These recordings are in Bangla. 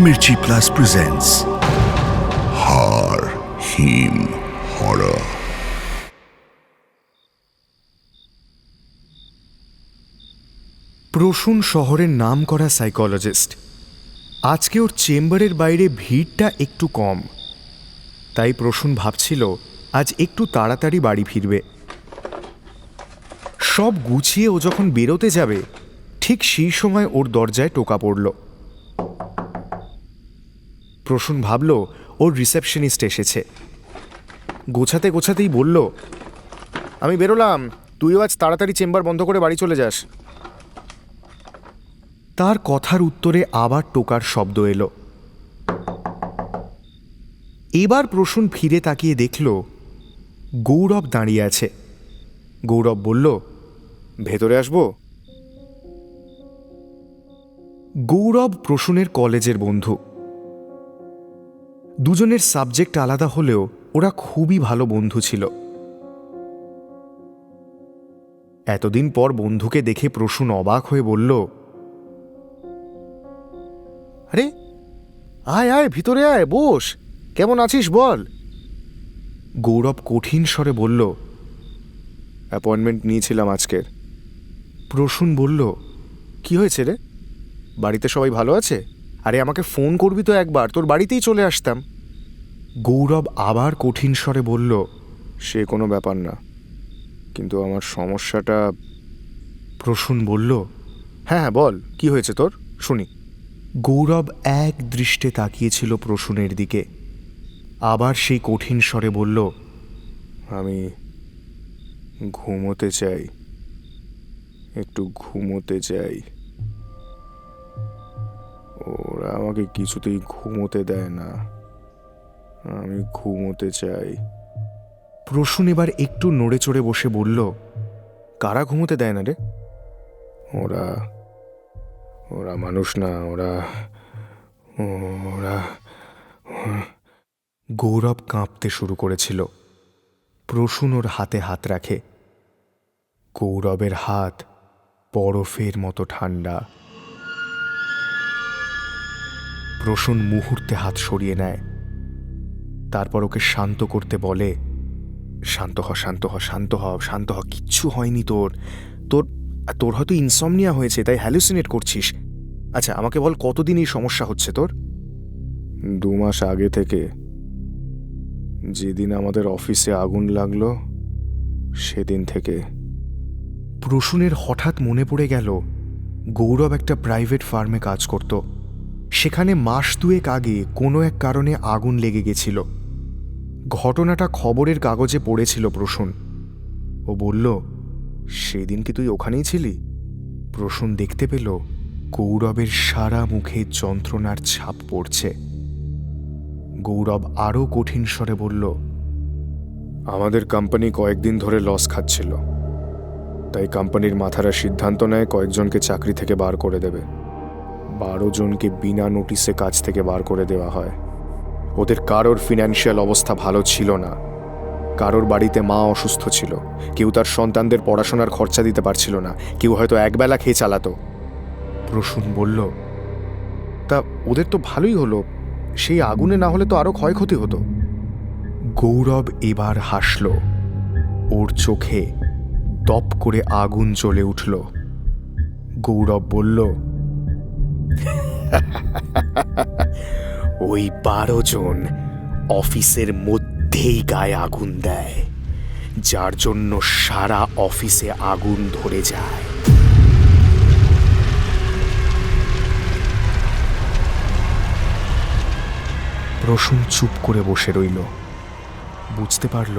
Mirchi Plus presents Har Him Horror. Prasun শহরের নামকরা সাইকোলজিস্ট। আজকে ওর চেম্বারের বাইরে ভিড়টা একটু কম, তাই প্রসূন ভাবছিল আজ একটু তাড়াতাড়ি বাড়ি ফিরবে। সব গুছিয়ে ও যখন বেরোতে যাবে, ঠিক সেই সময় ওর দরজায় টোকা পড়ল। প্রসূন ভাবল ওর রিসেপশনিস্ট এসেছে। গোছাতে গোছাতেই বলল, আমি বেরোলাম, তুইও আজ তাড়াতাড়ি চেম্বার বন্ধ করে বাড়ি চলে যাস। তার কথার উত্তরে আবার টোকার শব্দ এলো। এবার প্রসূন ফিরে তাকিয়ে দেখল গৌরব দাঁড়িয়ে আছে। গৌরব বলল, ভেতরে আসবো? গৌরব প্রসূনের কলেজের বন্ধু। দুজনের সাবজেক্ট আলাদা হলেও ওরা খুবই ভালো বন্ধু ছিল। এতদিন পর বন্ধুকে দেখে প্রসূন অবাক হয়ে বলল, আরে আয় আয়, ভিতরে আয়, বস, কেমন আছিস বল। গৌরব কঠিন স্বরে বলল, অ্যাপয়েন্টমেন্ট নিয়েছিলাম আজকের। প্রসূন বলল, কি হয়েছে রে? বাড়িতে সবাই ভালো আছে? আরে আমাকে ফোন করবি তো একবার, তোর বাড়িতেই চলে আসতাম। গৌরব আবার কঠিন স্বরে বলল, সে কোনো ব্যাপার না, কিন্তু আমার সমস্যাটা। প্রসূন বলল, হ্যাঁ হ্যাঁ বল, কি হয়েছে তোর, শুনি। গৌরব এক দৃষ্টে তাকিয়েছিল প্রসূনের দিকে। আবার সেই কঠিন স্বরে বলল, আমি ঘুমোতে চাই, একটু ঘুমোতে চাই। ওরা আমাকে কিছুতেই ঘুমোতে দেয় না, আমি ঘুমোতে চাই। প্রসূন এবার একটু নড়ে চড়ে বসে বলল, কারা ঘুমোতে দেয় না রে? ওরা ওরা মানুষ না, ওরা ওরা গৌরব কাঁপতে শুরু করেছিল। প্রসূন ওর হাতে হাত রাখে। গৌরবের হাত বরফের মতো ঠান্ডা। প্রসূন মুহূর্তে হাত সরিয়ে নেয়, তারপর ওকে শান্ত করতে বলে, শান্ত হ শান্ত হ শান্ত হ শান্ত হ, কিচ্ছু হয়নি তোর। তোর তোর হয়তো ইনসমনিয়া হয়েছে, তাই হ্যালুসিনেট করছিস। আচ্ছা আমাকে বল, কতদিন এই সমস্যা হচ্ছে তোর? 2 মাস আগে থেকে, যেদিন আমাদের অফিসে আগুন লাগলো সেদিন থেকে। প্রসূনের হঠাৎ মনে পড়ে গেল গৌরব একটা প্রাইভেট ফার্মে কাজ করত। সেখানে মাস 2 আগে কোনো এক কারণে আগুন লেগে গেছিল। ঘটনাটা খবরের কাগজে পড়েছিল প্রসূন। ও বলল, সেদিন কি তুই ওখানেই ছিলি? প্রসূন দেখতে পেল গৌরবের সারা মুখে যন্ত্রণার ছাপ পড়ছে। গৌরব আরও কঠিন স্বরে বলল, আমাদের কোম্পানি কয়েকদিন ধরে লস খাচ্ছিল, তাই কোম্পানির মাথারা সিদ্ধান্ত নেয় কয়েকজনকে চাকরি থেকে বার করে দেবে। 12 জনকে বিনা নোটিশে কাজ থেকে বার করে দেওয়া হয়। ওদের কারোর ফিনান্সিয়াল অবস্থা ভালো ছিল না, কারোর বাড়িতে মা অসুস্থ ছিল, কেউ তার সন্তানদের পড়াশোনার খরচা দিতে পারছিল না, কেউ হয়তো একবেলা খেয়ে চালাতো। প্রসূন বলল, তা ওদের তো ভালোই হলো, সেই আগুনে না হলে তো আরো ক্ষয়ক্ষতি হতো। গৌরব এবার হাসল। ওর চোখে দপ করে আগুন জ্বলে উঠল। গৌরব বলল, ওই 12 জন অফিসের মধ্যেই গায়ে আগুন দেয়, যার জন্য সারা অফিসে আগুন ধরে যায়। প্রসূন চুপ করে বসে রইল। বুঝতে পারল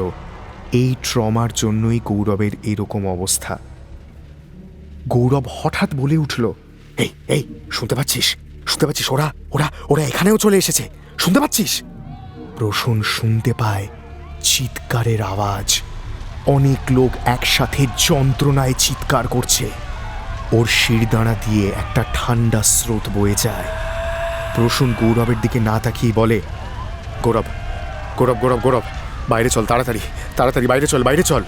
এই ট্রমার জন্যই গৌরবের এরকম অবস্থা। গৌরব হঠাৎ বলে উঠল, এই এই শুনতে পাচ্ছিস? শুনতে পাচ্ছিস? ওরা ওরা ওরা এখানেও চলে এসেছে, শুনতে পাচ্ছিস? প্রসূন শুনতে পায় চিৎকারের আওয়াজ। অনেক লোক একসাথে যন্ত্রণায় চিৎকার করছে। ওর শিরদাঁড়া দিয়ে একটা ঠান্ডা স্রোত বয়ে যায়। প্রসূন গৌরবের দিকে না তাকিয়ে বলে, গৌরব গৌরব গৌরব গৌরব, বাইরে চল, তাড়াতাড়ি তাড়াতাড়ি বাইরে চল, বাইরে চল।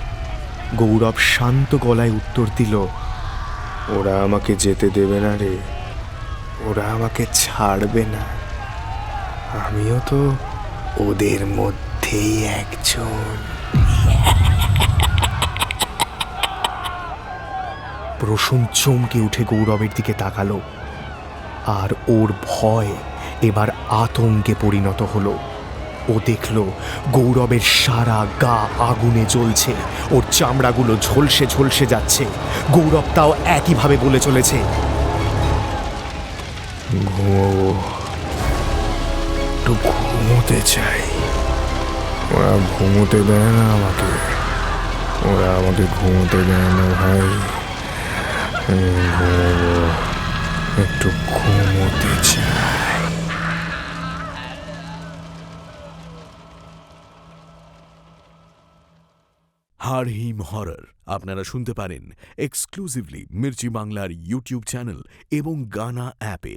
গৌরব শান্ত গলায় উত্তর দিল, ওরা আমাকে যেতে দেবে না রে, ওরা আমাকে ছাড়বে না। আমিও তো ওদের মধ্যেই একজন। প্রসূন চমকে উঠে গৌরবের দিকে তাকালো, আর ওর ভয় এবার আতঙ্কে পরিণত হলো। ও দেখল গৌরবের সারা গা আগুনে জ্বলছে, ওর চামড়াগুলো ঝলসে ঝলসে যাচ্ছে। গৌরব তাও একইভাবে বলে চলেছে, ঘুমোবো, একটু ঘুমোতে চাই। ওরা ঘুমোতে দেয় না আমাকে, ওরা আমাকে ঘুমোতে দেয় না ভাই। ঘুমোবো, একটু ঘুমোতে চাই। হাড় হিম হরর আপনারা শুনতে পারেন এক্সক্লুসিভলি মির্চি বাংলার ইউটিউব চ্যানেল এবং গানা অ্যাপে।